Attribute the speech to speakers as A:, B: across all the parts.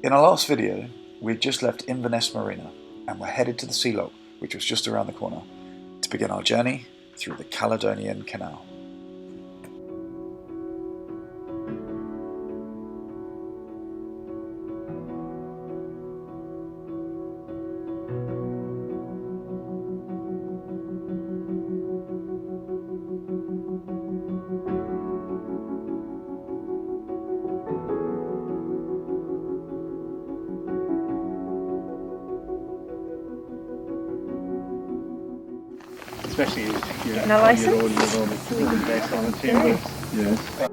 A: In our last video, we had just left Inverness Marina and were headed to the sea lock, which was just around the corner, to begin our journey through the Caledonian Canal.
B: Especially if you're
C: getting a license
B: so we can base on a chamber. Yes.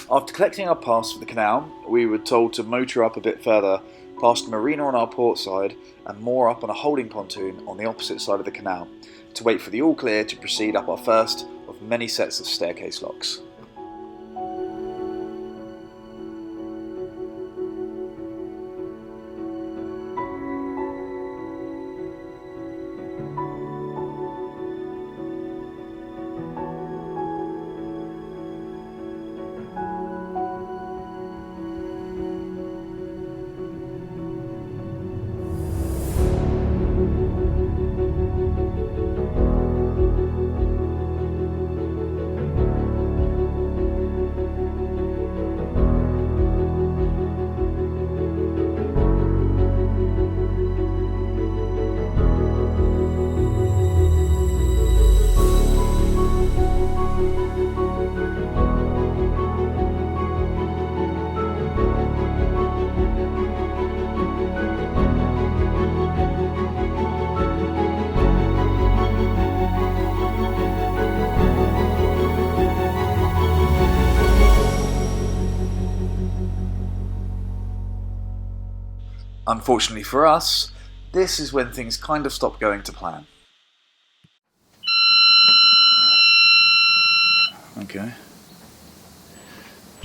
A: After collecting our pass for the canal, we were told to motor up a bit further, past a marina on our port side and moor up on a holding pontoon on the opposite side of the canal, to wait for the all clear to proceed up our first of many sets of staircase locks. Unfortunately for us, this is when things kind of stopped going to plan. Okay.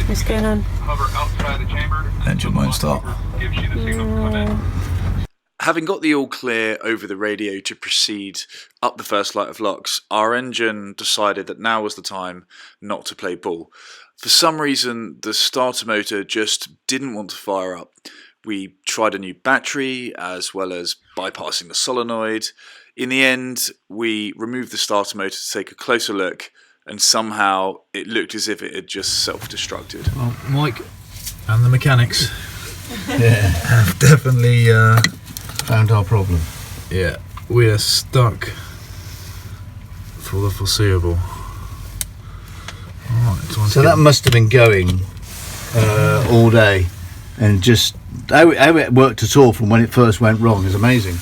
C: What's going on?
D: Hover outside the chamber.
A: Engine won't start.
D: Gives you the signal to come in.
A: Having got the all clear over the radio to proceed up the first flight of locks, our engine decided that now was the time not to play ball. For some reason, the starter motor just didn't want to fire up. We tried a new battery as well as bypassing the solenoid. In the end, we removed the starter motor to take a closer look, and somehow it looked as if it had just self-destructed.
E: Well, Mike and the mechanics have definitely found our problem. Yeah, we are stuck for the foreseeable. Right,
F: so that must have been going all day, and just how it worked at all from when it first went wrong is amazing.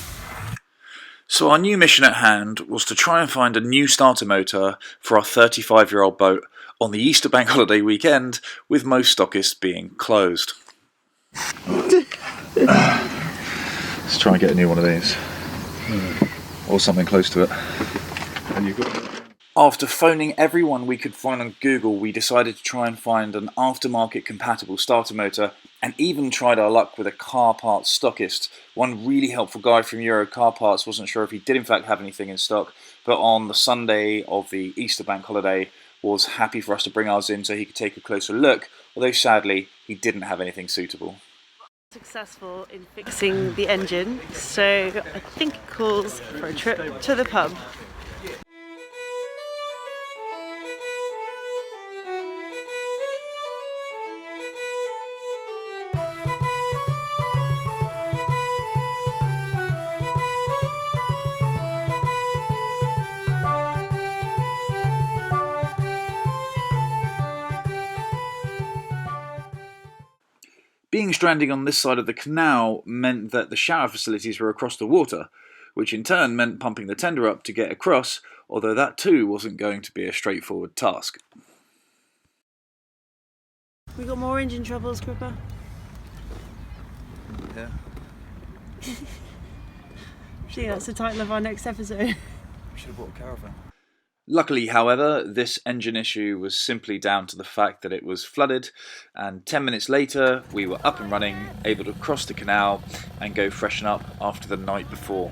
A: So our new mission at hand was to try and find a new starter motor for our 35-year-old boat on the Easter bank holiday weekend, with most stockists being closed. Let's try and get a new one of these. Or something close to it. And you've got... After phoning everyone we could find on Google, we decided to try and find an aftermarket compatible starter motor, and even tried our luck with a car parts stockist. One really helpful guy from Euro Car Parts wasn't sure if he did in fact have anything in stock, but on the Sunday of the Easter bank holiday was happy for us to bring ours in so he could take a closer look, although sadly he didn't have anything suitable.
C: Successful in fixing the engine, so I think it calls for a trip to the pub.
A: Being stranded on this side of the canal meant that the shower facilities were across the water, which in turn meant pumping the tender up to get across, although that too wasn't going to be a straightforward task.
C: We got more engine troubles, Cripper.
A: Yeah.
C: I think that's the title of our next episode.
A: We should have bought a caravan. Luckily, however, this engine issue was simply down to the fact that it was flooded, and 10 minutes later we were up and running, able to cross the canal and go freshen up after the night before.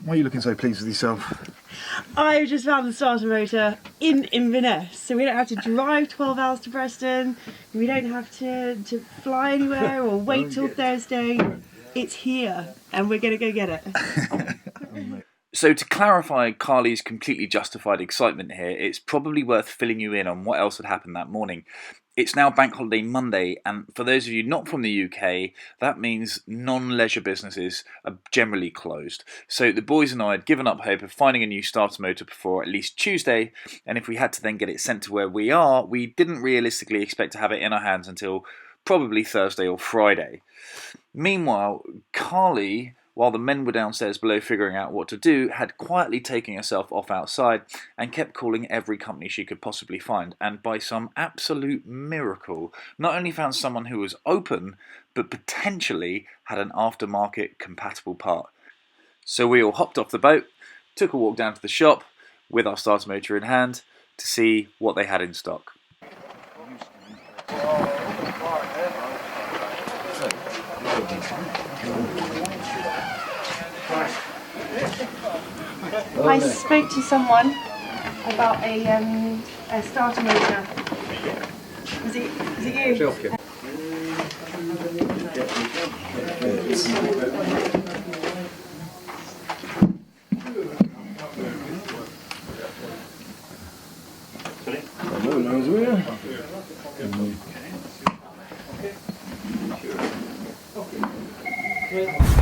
A: Why are you looking so pleased with yourself?
C: I just found the starter motor in Inverness, so we don't have to drive 12 hours to Preston, we don't have to fly anywhere or wait till Thursday. It's here, and we're going to go get it.
A: So to clarify Carly's completely justified excitement here, it's probably worth filling you in on what else had happened that morning. It's now Bank Holiday Monday, and for those of you not from the UK, that means non-leisure businesses are generally closed. So the boys and I had given up hope of finding a new starter motor before at least Tuesday, and if we had to then get it sent to where we are, we didn't realistically expect to have it in our hands until probably Thursday or Friday. Meanwhile, Carly, while the men were downstairs below figuring out what to do, had quietly taken herself off outside and kept calling every company she could possibly find, and by some absolute miracle, not only found someone who was open, but potentially had an aftermarket compatible part. So we all hopped off the boat, took a walk down to the shop with our starter motor in hand to see what they had in stock.
C: I spoke to someone about a starter motor. Was it you?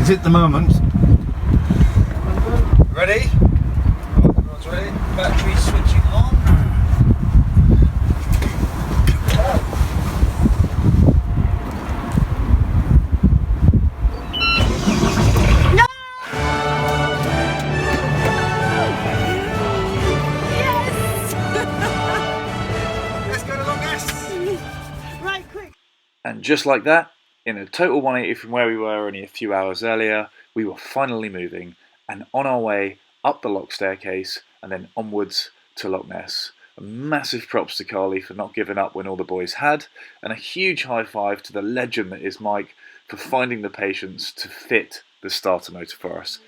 F: Is it the moment?
E: Ready? Everyone's ready? Battery switching on. Let's go to Loch.
C: Right, quick.
A: And just like that, in a total 180 from where we were only a few hours earlier, we were finally moving and on our way up the lock staircase and then onwards to Loch Ness. A massive props to Carly for not giving up when all the boys had, and a huge high five to the legend that is Mike for finding the patience to fit the starter motor for us.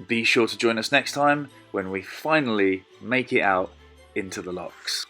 A: Be sure to join us next time when we finally make it out into the locks.